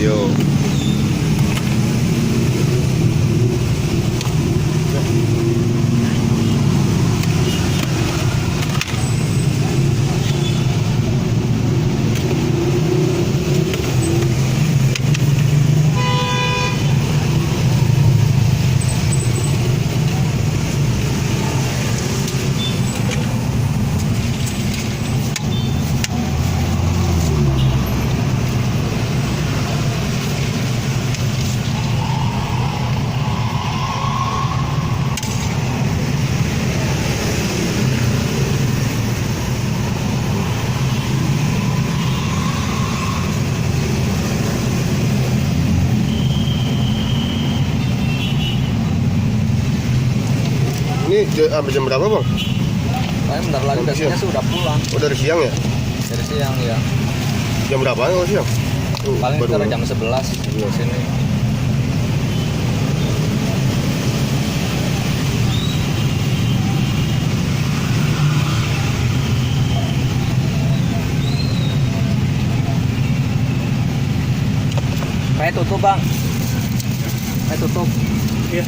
Yo. Ini jam berapa bang? Saya bentar lagi biasanya sih udah pulang Oh dari siang ya? dari siang ya. Jam berapa kalau siang? Paling Baru. sekitar jam 11 di sini. Kayak tutup bang. Kayak tutup. Iya.